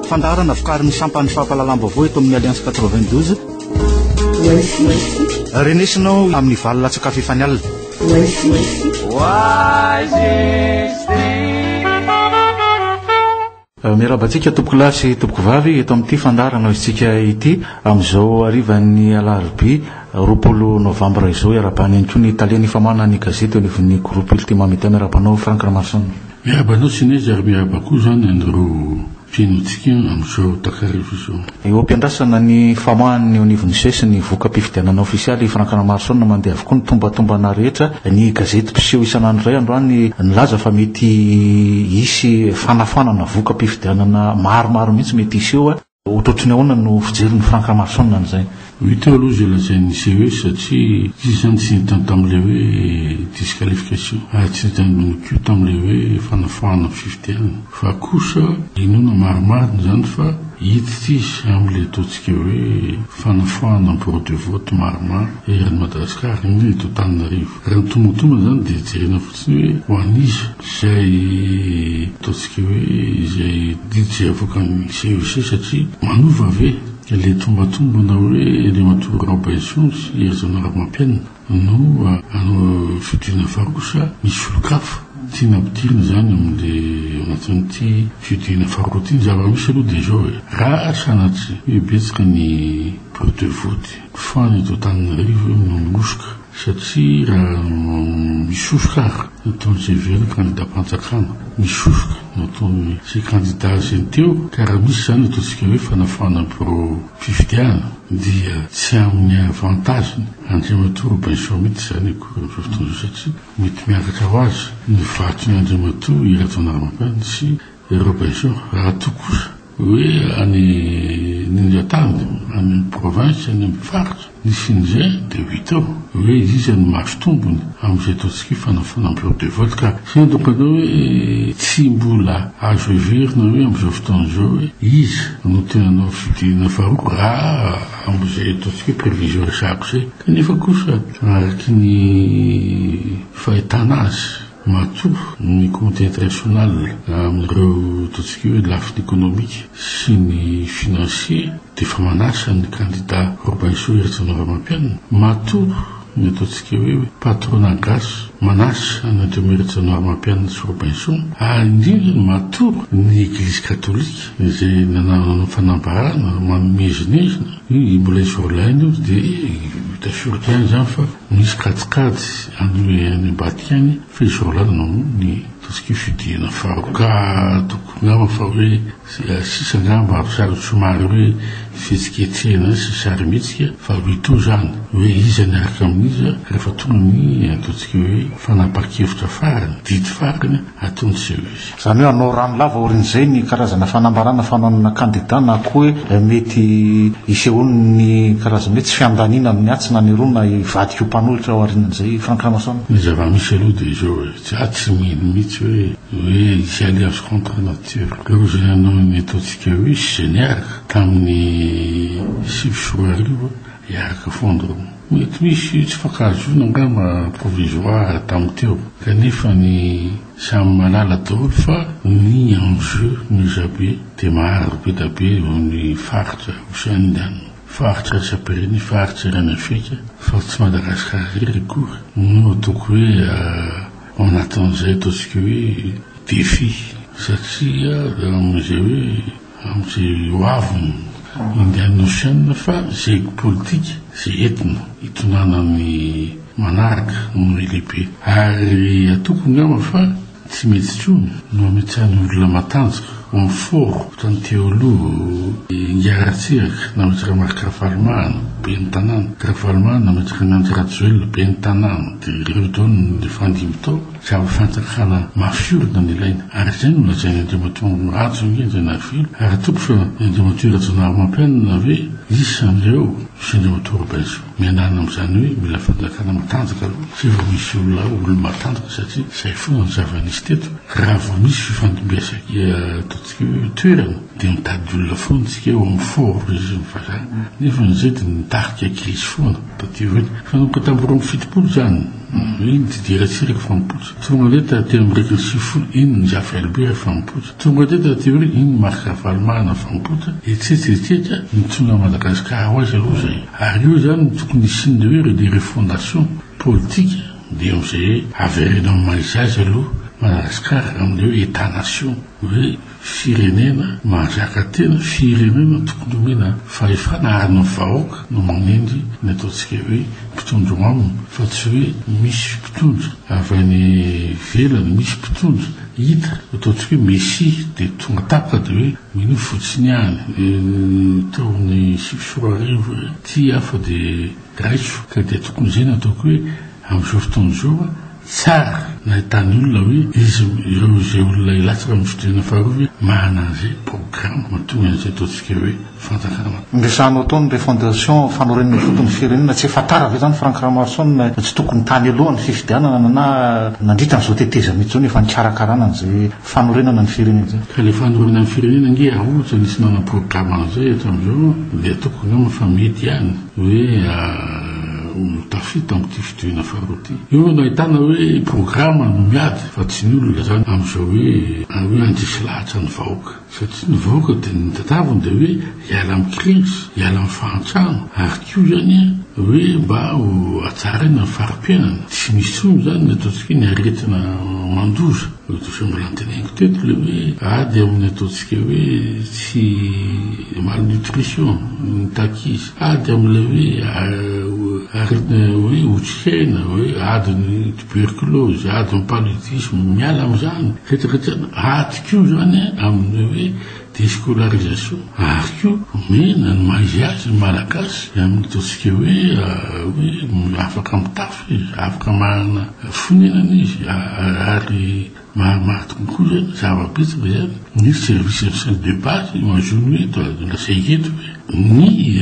Fandarana vokarin'ny sampany fampahalalam-baovao eto amin'ny Alliance 92. Renesinao amin'ny valina sakafo ifanialina. Miarabantsika tompoko lahy sy tompoko vavy eto amin'ity fandarana isika ity amin'izao arivan'ny alarobia 20 novambra izao iarabany ihany koa ny italiany famana ny gazety ao anivon'ny groupe Ultima Media miarabanao Frank Ramasson. Miarabanao Sinezy ary miarabako zany andro fiainotsika amin'izao takarivo izao. Eo ampiandrasana ny famoahany eo anivon'ny sesy ny voka-pifidianana ofisialy Frank Ramasson mandeha avokoa ny tombatombana rehetra ny gazety mpiseho isan'andro iray androany nilaza fa mety hisy fanafanana voka-pifidianana maromaro mihitsy mety hiseho otrotry ahoana no fijeriny Frank Ramasson an'izay. Hita aloha izay lazain'ny CE satria izy zany tsy hitany tamin'ilay hoe disqualification tsy hitany ko tamin'ilay hoe fanafahana fifidianana fa kosa inona maromaro zany fa hita izy amin'ilay ataontsika hoe fanafahana bureau de vote maromaro eran'ny Madagasikara ny eto Antananarivo. Raha ny tombotomba zany dia jerena fotsiny hoe ho an'izy izay ataontsika hoe izay diditsy avoakan'ny CEC satria manova ve le tombatombana hoe le matory Robinson sy Erzana Ramampianina no fidirana farosa misy olo-kafa tiana ampidirina zany amin'le anatin'ity fidirana farosa ity ny zava-misy aloha dia zao hoe raha sanatsy hoe betsaka ny bureau de vote fa ny eto Antananarivo minosika satria raha misosoka ary nataon'izay velona candidat mpanjakana misosoka nataony izay candidat zay teo ka raha misy zany ataontsika hoe fanafahana bureau fifidiana dia tsy amin'ny avantageny Andriamatoa Robinson mihitsy zany akory amin'izao fotoana izao satria mety miakatra ho azy ny vatony Andriamatoa Erzana Ramampianina sy Robinson raha tokosa hoe any ninjatany any province any amin'ny faritra nisin'izay dia hitao hoe izy ny mahazo tombony amin'izay ataontsika fanafana bureau de vote ka sy natokanao hoe tsy mbola azo heverina hoe amin'izao fotoana izao hoe izy no tenanao fidirana faroa raha amin'izay ataontsika prévision resako zay kanefa kosa araky ny fahitana azy matoa ny comité international amin'ireo ataontsika hoe lafiny économique sy ny financier dia fa manasa ny candidat Robinson Erzana Ramampianina matoa ny ataontsika hoe patronat gasy manasa ny Erzana Ramampianina sy Robinson ary indrindra matoa ny église catholique izay nanao fanambarana mamezonezina mbola isorlainy io dia tafiorotany zany fa misy katsikady any Vatikany fa isorlainy no ny ataontsika fidiana faroa ka toko ngamba fa hoe sisa ngamba arisary somary hoe fihetsiketsehana sy sarymetsika fa vito zany hoe izy niaraka amin'izy rehefa tonga ny ataontsika hoe fanapa-kevitra farany didy farany ataony CEC. Zany hoe anao rano lava orin'izay ny karazana fanambarana fanaonana candidat na koa hoe mety hisehony ny karazana hoe tsy fiandaniana amin'ny atsina ny roa na hivadika ho mpanolotra ao aorian'izay Frank Ramasson. Ny zava-misy aloha dia izao hoe tsy mino mihitsy hoe izy alliance contre nature reo zay anao ny ataontsika hoe sy niaraka tamin'ny 7 arivo iaraka fondrona mety misy tsy fankahazona angamba provisoire tamin'ny teo kanefa ny samy malala daholo fa ny enjeu mizabe dia maharo be da be ny faritra osanindany faritra sapireny faritra ranafeka fa tsy Madagasikara iry akory no atoko hoe ao anatin'izay ataontsika hoe défi satria amin'izay hoe amin'izay hoaviny indianina oceanina fa zay politika zay entina hitonana ny manaraka ny lehibe ary atoko ngamba fa tsy mety tsony no ametsany olona matanjaka foro tany teoloha ingaratsiraka nametraka marika Rafalimana be ny tanàna Rafalimana nametraka Nanjy Rajoelina be ny tanàna dia ireo dao ny fandimy tao zava-fanjakana mafiolona ny ilaina ary zay no lazainy Andriamatoa ratsy ngenjy nafilo ary atoko fa Andriamatoa Erzana Ramampianina hoe izy san'ireo sy Andriamatoa Robinson mianana amin'izany hoe mila fanjakana matanjaka aloha sy vao misy olona matanjaka satria zay foana ny zava-nisy teto raha vao misy fifandimbiasaka ataontsika hoe toerana dia mitady olona foana tsika eo amin'ny foro izy mifazana nefa nizay dia nitarika krizy foana tatyveny fanomboka tamin'ny roa amby fitopolo zany iny didiratsika fampotra tonga leta tena miraiky ny sifolo iny ny Jafy fampotra tonga leta tatyveny iny marika Valmana fampotra etsetsetsetra nitsona Madagasikara ho azy aloha zay ary io zany tokony isin'ireo des refondations politiques dia am'izay averena maizazy aloha Madagasikara amin'ilay hoe état-nation hoe firenena mahazaka tena firenena tokony omena fahefana ary ny vahoaka no magnendy ny ataontsika hoe mpitondro aminy fa tsy hoe misy mpitondro avy any velany misy mpitondro hita ataontsika hoe messi dia tonga tapaka dia hoe mino fotsiny any taon'ny 20 ty afa dia raitso ka dia tokony zay nataoko hoe amin'izao fotoana izao tsara nahitany olona hoe izy ireo izay olona ilatsaka amin'ny fitondrana faharoa mahana an'izay programme mahatonga an'izay ataontsika hoe fanjakana miresahanao tao ny refondation fanoren'ny fotony firenena tsy efa tara ve zany Franck Ramason tsy tokony tany aloha ny fifidianana na nandritra n'izao teteza mihitsy zao nefa nikarakarana an'izay fanorenana ny firenena zay ka le fanorenana ny firenena nge ahotra nisy nana programme an'izay hatramin'izao dia ataoko ngamba fa mety ihany hoe tafita amin'ity fitohina faharoa io nahitana hoe programme no miady fa tsy ny olona zany amin'izao hoe andrisy lahatra ny vahoaka satria ny vahoaka dia ny tataviny dia hoe hiala amin'ny crise hiala amin'ny fahantrano ary kio zany hoe mba ho atsaraina ny farim-piainana tsy misy tsony zany ny ataontsika ny aretina mandoza mbola antenaiko teto le hoe ady amin'ny ataontsika hoe tsy malnutrition ny takisy ady amin'ilay hoe aretina hoe otrikaina hoe ady ny tuberculose ady ny paludisme miala amin'izany retraretrana ady kio zany amin'ny hoe déscolarisation ary kio mena ny maizy azy ny malagasy amin'ny ataontsika hoe afaka mitafy izy afaka manana fonenana izy ary mahamary konkoa zany zava-betsaka zany ny service de base mazony hoe lasay eto hoe ny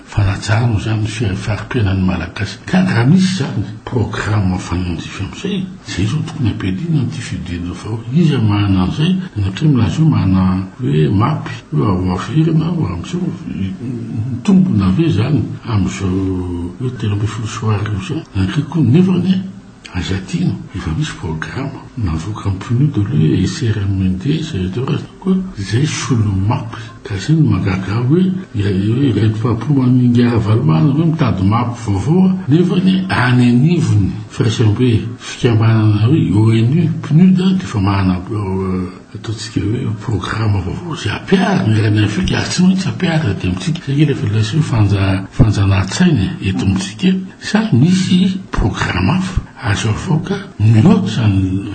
fanatsarano zany farim-piainan'ny malagasy ka raha misy zany programme fanandify amin'izay zay zao tokony ampiadina an'ity fidiana vao izy mahana an'izay natria milaza hoe mahana hoe mapy hoe ao averina ao amin'izao mitombona ave zany amin'izao hoe telo amby folo sy arivo zao nankikoa nefany azatino efa misy programme navoaka amin'ny PNUD le SRMNDS koa zay solo mapy ka zay no magaga hoe reto pampomany ngara Valmana hoe mitady mapy vaovao nefany any anivony firaisambe fikambanana hoe ONU PNUD dia fa mahana ataontsika hoe programme vaovao zay ampiarina irany afrika ary tsy maintsy ampiarina dia amitsika satria rehefa lasy hoe fanjanahantsaina eto amitsika sa misy programme hafa azo avoaka miloatra zany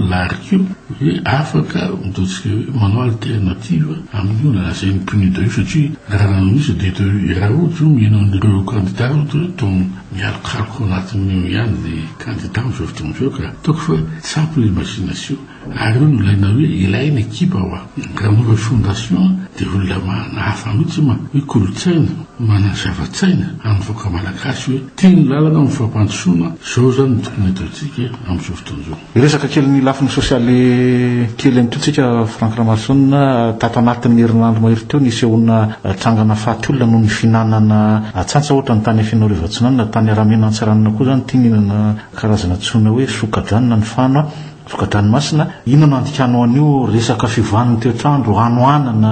larikio hoe afaka ataontsika hoe manao alternative amin'io nalazay ny PNUD io satria raha misy dia raha ohatra hoe miheno an'ireo candidat ohatra to mialokaloko anatin'io ihany le candidat amin'izao fotoana izao ka ataoko fa tsampy l'imagination ary io no ilaina hoe ilaina ekipa hoa raha nova fondation dia olona mahana hafa mihitsy ma hoe kolotsaina manana zavatsaina anovoaka malagasy hoe tiany lalana amin'ny fampandrosoana zao zany tokony ataontsika amin'izao fotoana izao resaka kely ny lafiny sosialy kely an'itotsika Franck Ramason tato anatin'ny herinandro mahery teo nisy olona trangana faty olona noho ny finanana atsantsa ohatra ny tany afianao rivatsinana tany aramena antsaranana koa zany tinginana karazana tsona hoe sokadrana ny fano sokadranomasina inona andikanao an'io resaka fivoan'ny toetrandro anoanana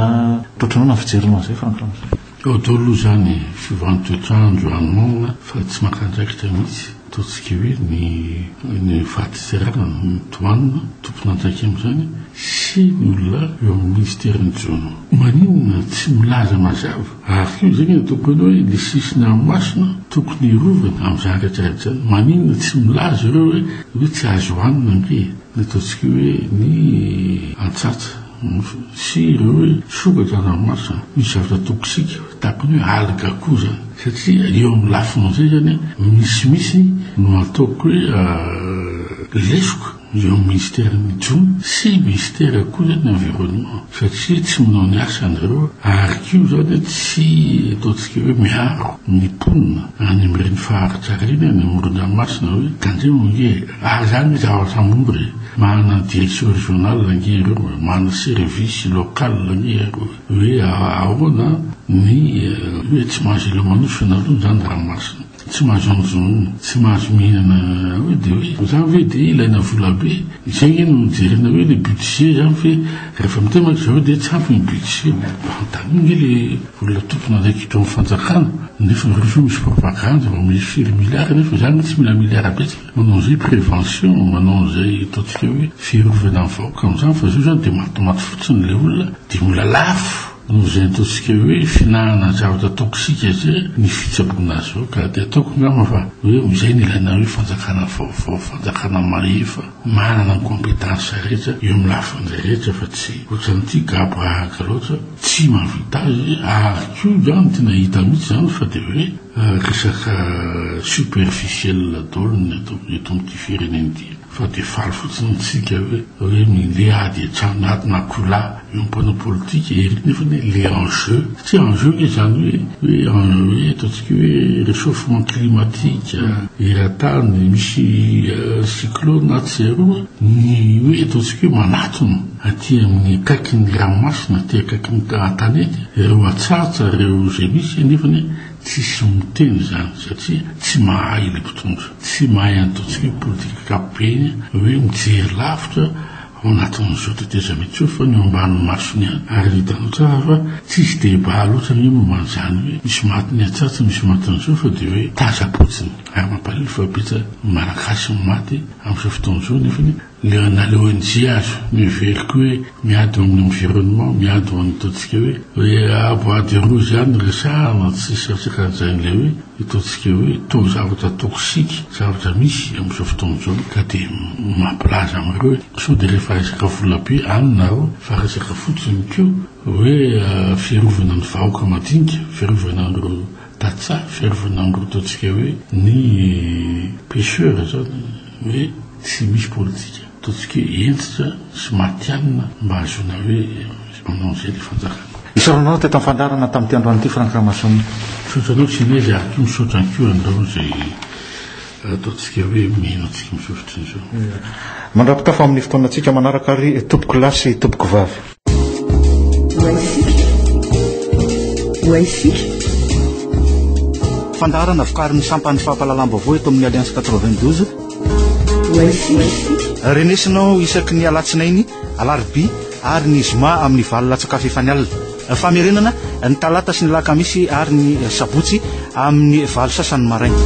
toetranao na fijerinao zay Franck Ramason eo dao aloha zany fivoan'ny toetrandro anoana fa tsy makandraikitra mihitsy ataontsika hoe ny fahatizerana toanina tomponanjaika amin'izany sy ny olona eo amin'ny ministerin'ny jono maninona tsy milaza mazava ary io zany ataoko anao hoe le sisiny ranomasina tokony rovana amin'izany rehetrarehetra zany maninona tsy milaza ireo hoe tsy azo hoanina nge ataontsika hoe ny antsatsa sy ireo hoe sokatra ranomasina misy zavatra toksika tapony hoe alga koa zany satria eo amin'ny lafina zay zany misimisy no ataoko hoe lesoka eo ministère ny jony sy ministère koa zany environnement satria tsy manao ny asa anareo ary kio zany tsy ataotsika hoe miaro ny ponina any am'ireny faharitsara iny any amoron-dranomasina hoe kanjay monge zany zavatra mombre mana direction régionale lange reo mana service local lange reo hoe ahoana ny hoe tsy mahazo ilo manosona aloha zany ranomasina tsy mahazo an'izao tsy mahazo mihinana hoe de hoe zany hoe de ilaina vola be zay no jerena hoe le budget zany fe rehefa mitemaka zao de tsy ampy ny budget antanonge le vola tompona ndraiky ito amin'ny fanjakana nefa rehefa misy propagande va misy firy milliard nefa zany tsy mila milliard betsaka manao zay prévention manao zay ataotsika hoe fiarovana ny vahoaka am'izany fa zao zany de matomaty fotsiny le olona de mila lafo no zay ataotsika hoe finanana zavatra toksika zay ny fitsaboana azy ao ka de ataoko ngamba fa hoe zay ny ilaina hoe fanjakana vaovao fanjakana mahefa manana ny compétence rehetra eo amin'ny lafin'izay rehetra fa tsy ohatran'ity gabrahaka loatra tsy mahavita azy akio zany tena hita mihitsy zany fa de hoe resaka superficiel daolony eto amin'ity firenen'ity fa de faly fotsiny tsika hoe mile ady atrano atina kola eo ampana politika ery nefa le enjeu tsy enjeu ke zany hoe ataotsika hoe réchauffement climatique eratany misy cyclone atseroa ny hoe ataotsika hoe manatona aty amin'ny kaikin'ny ranomasina aty akaikin'ny tanety reo atsatsa reo zay misy nefany tsisy miteny zany satria tsy mahay le mpitondra tsy mahay ataotsika hoe politika kapeny hoe mijery lavitra ao anatin'izao teteza mety eo fa ny ambany masony any ary hitanao tsara fa tsisy débat loatra ny momban'izany hoe misy matiny atsatsa misy matin'izao fa de hoe tazapotsiny ary mampalelo fa betsa malagasy maty amin'izao fotoan'izao nefany na le ONG azo miveriko hoe miady amin'ny environnement miady amin'ny ataotsika hoe bois de rouge zany resahana tsy satsaka an'izany le hoe ataotsika hoe to zavatra toksika zavatra misy amin'izao fotoan'izao ka de mampilaza amireo hoe so de rehefa resaka vola be anynareo fa resaka fotsiny keo hoe fiarovana ny vahoaka madinika fiarovana an'ireo tatsa fiarovana an'ireo ataotsika hoe ny pêcheur zany hoe tsy misy politika ataotsika entitra sy matianina mba azona hoe manao zay le fanjakana isaronao teto amin'ny fandarana tamin'ity androanyity Frank Ramasoni sotranao tsy nezy ary ko misaotra ny keo andao zay ataotsika hoe mino atsika misofotry ny zao mandrapitafa amin'ny fotoanatsika manaraka ary tompoko lasy tompoko vavy fandarana vokarin'ny sampany fampalalam-baovao eto amin'ny Alliance 92 renesinao isaky ny alatsinainy alarby ary ny zoma amin'ny valina tsakafo efanialina famerenana ny talata sy ny lakamisy ary ny sabotsy amin'ny valo sasany maraina